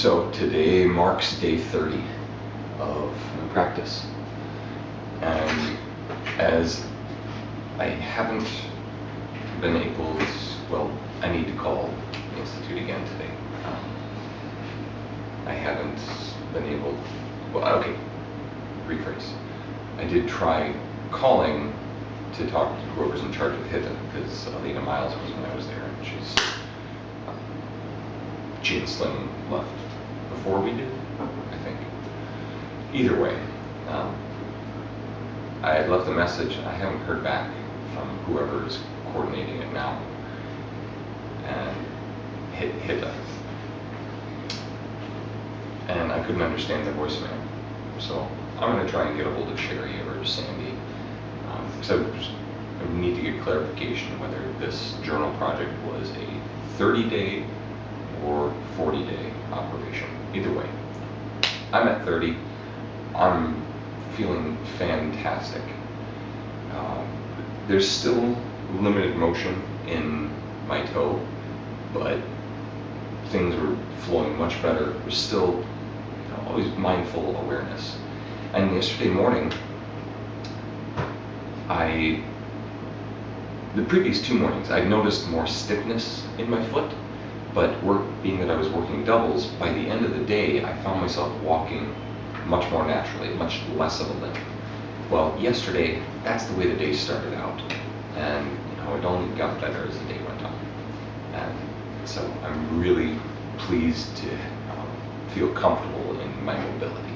So today marks day 30 of my practice, and as I haven't been able to, well, I need to call the Institute again today. I haven't been able, well, okay, rephrase. I did try calling to talk to whoever's in charge of HITA, because Alina Miles was when I was there, and she and Slim left before we did, I think. Either way, I had left a message. I haven't heard back from whoever is coordinating it now, and HITA. And I couldn't understand their voicemail. So I'm going to try and get a hold of Sherry or Sandy, because I need to get clarification whether this journal project was a 30-day or 40-day operation. Either way, I'm at 30. I'm feeling fantastic. There's still limited motion in my toe, but things were flowing much better. There's still always mindful awareness. And yesterday morning, the previous 2 mornings, I'd noticed more stiffness in my foot, but being that I was working doubles, by the end of the day, I found myself walking much more naturally, much less of a limp. Well, yesterday, that's the way the day started out, and it only got better as the day went on. And so I'm really pleased to feel comfortable in my mobility.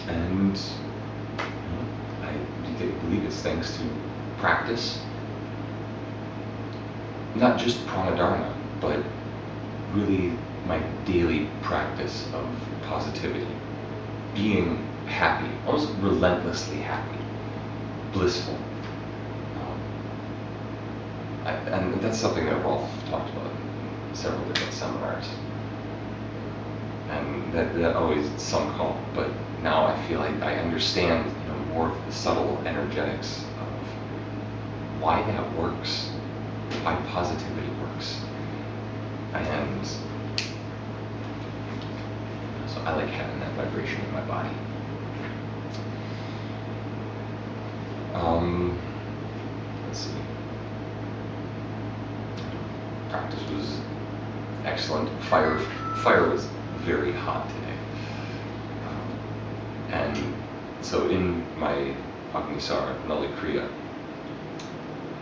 And I believe it's thanks to practice, not just Pranadharana, but really my daily practice of positivity, being happy, almost relentlessly happy, blissful. And that's something that Rolf talked about in several different seminars. And that always sunk home, but now I feel like I understand more of the subtle energetics of why that works, why positivity works. And so I like having that vibration in my body. Let's see. Practice was excellent. Fire was very hot today. And so in my Agnisara, Nali Kriya,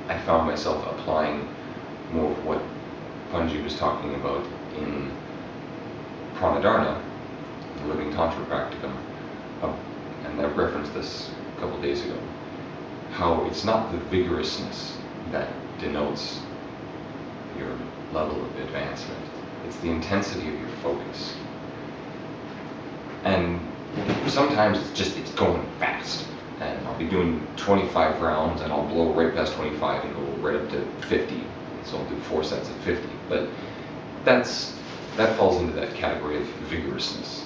I found myself applying more of what Panji was talking about in Pranadharana, the Living Tantra Practicum, and I referenced this a couple days ago, how it's not the vigorousness that denotes your level of advancement, it's the intensity of your focus. And sometimes it's going fast, and I'll be doing 25 rounds and I'll blow right past 25 and go right up to 50, so I'll do 4 sets of 50, but that falls into that category of vigorousness.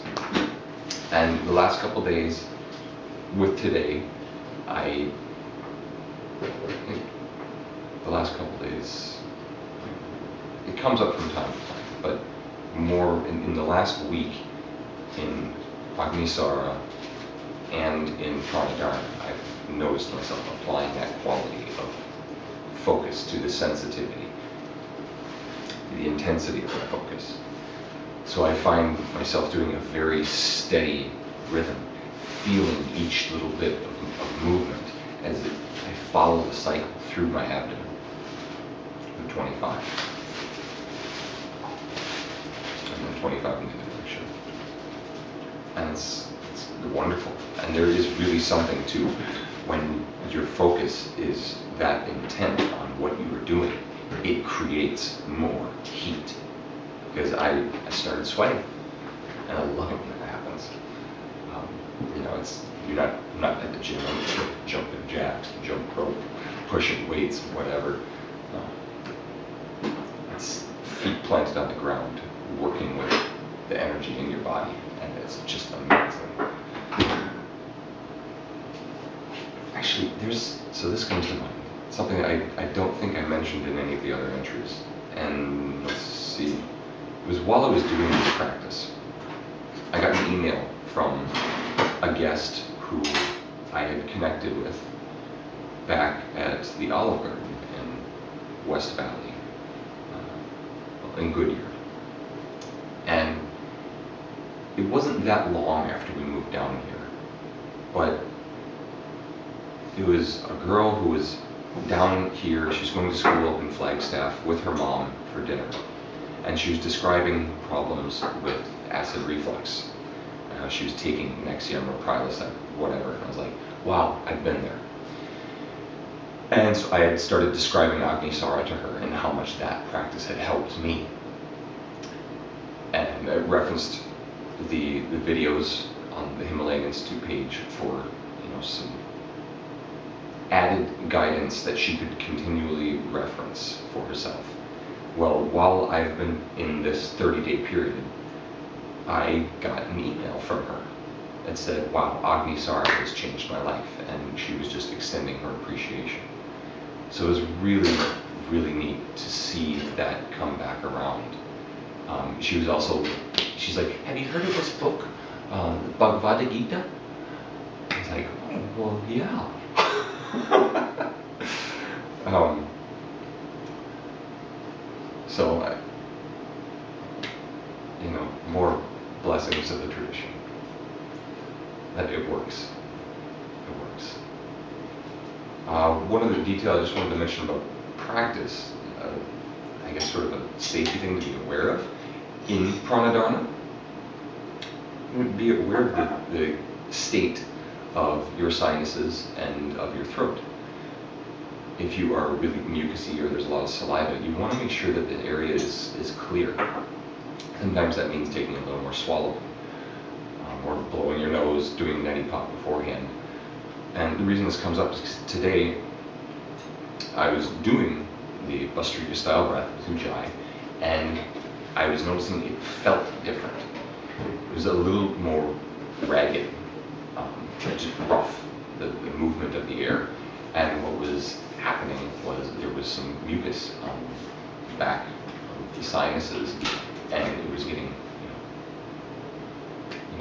And the last couple days with today, it comes up from time to time, but more in the last week in Agnisara and in Pranadharana, I've noticed myself applying that quality of focus to the sensitivity, the intensity of the focus. So I find myself doing a very steady rhythm, feeling each little bit of movement as I follow the cycle through my abdomen, through 25. And then 25 into the direction. And it's wonderful. And there is really something to when your focus is that intent on what you are doing, it creates more heat. Because I started sweating, and I love it when that happens. You're not at the gym, jumping jacks, jump rope, pushing weights, whatever. It's feet planted on the ground, working with the energy in your body, and it's just amazing. Actually, so this comes to mind, something I don't think I mentioned in any of the other entries, and let's see. It was while I was doing this practice, I got an email from a guest who I had connected with back at the Olive Garden in West Valley, in Goodyear. And it wasn't that long after we moved down here, but it was a girl who was down here. She was going to school up in Flagstaff with her mom for dinner, and she was describing problems with acid reflux. She was taking Nexium or Prilosec, whatever, and I was like, wow, I've been there. And so I had started describing Agnisara to her and how much that practice had helped me. And I referenced the videos on the Himalayan Institute page for some added guidance that she could continually reference for herself. Well, while I've been in this 30-day period, I got an email from her that said, wow, Agnisara has changed my life, and she was just extending her appreciation. So it was really, really neat to see that come back around. She's like, have you heard of this book, the Bhagavad Gita? I was like, oh, well, yeah. So, more blessings of the tradition. That it works. It works. One of the details I just wanted to mention about practice, I guess sort of a safety thing to be aware of in Pranadharana, would be aware of the state of your sinuses and of your throat. If you are really mucousy or there's a lot of saliva, you want to make sure that the area is clear. Sometimes that means taking a little more swallowing, or blowing your nose, doing neti pot beforehand. And the reason this comes up is because today I was doing the Bhastrika style breath with Ujjayi, and I was noticing it felt different. It was a little more ragged, just rough, the movement of the air. And what was happening was there was some mucus on the back of the sinuses, and it was getting,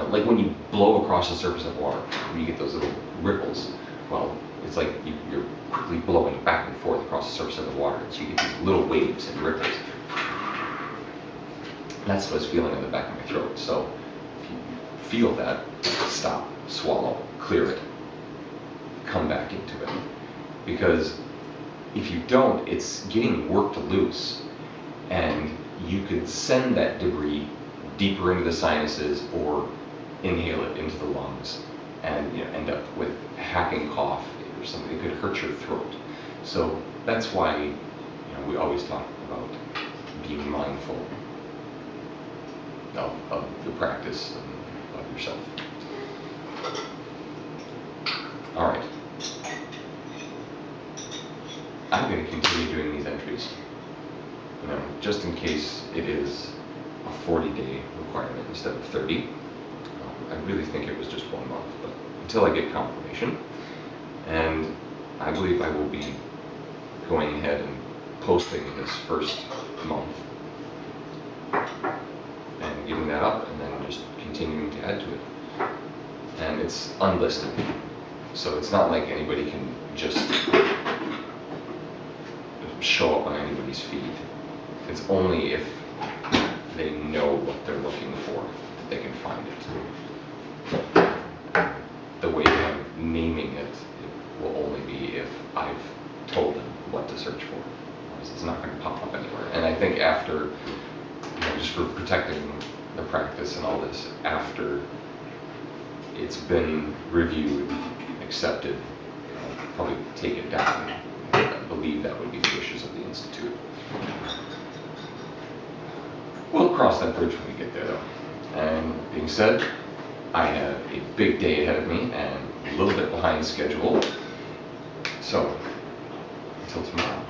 like when you blow across the surface of water, you get those little ripples. Well, it's like you're quickly blowing back and forth across the surface of the water, so you get these little waves and ripples. And that's what I was feeling in the back of my throat. So if you feel that, stop, swallow, clear it, come back into it. Because if you don't, it's getting worked loose, and you could send that debris deeper into the sinuses or inhale it into the lungs, and end up with hacking cough or something. It could hurt your throat. So that's why we always talk about being mindful of the practice and of yourself. All right. I'm going to continue doing these entries, just in case it is a 40-day requirement instead of 30. I really think it was just 1 month, but until I get confirmation. And I believe I will be going ahead and posting this first month and giving that up, and then just continuing to add to it. And it's unlisted, so it's not like anybody can just show up on anybody's feed. It's only if they know what they're looking for that they can find it. The way that I'm naming it will only be if I've told them what to search for. It's not going to pop up anywhere. And I think after, just for protecting the practice and all this, after it's been reviewed, accepted, I'll probably take it down. I believe that would be the wishes of the Institute. We'll cross that bridge when we get there, though. And being said, I have a big day ahead of me and a little bit behind schedule. So, until tomorrow.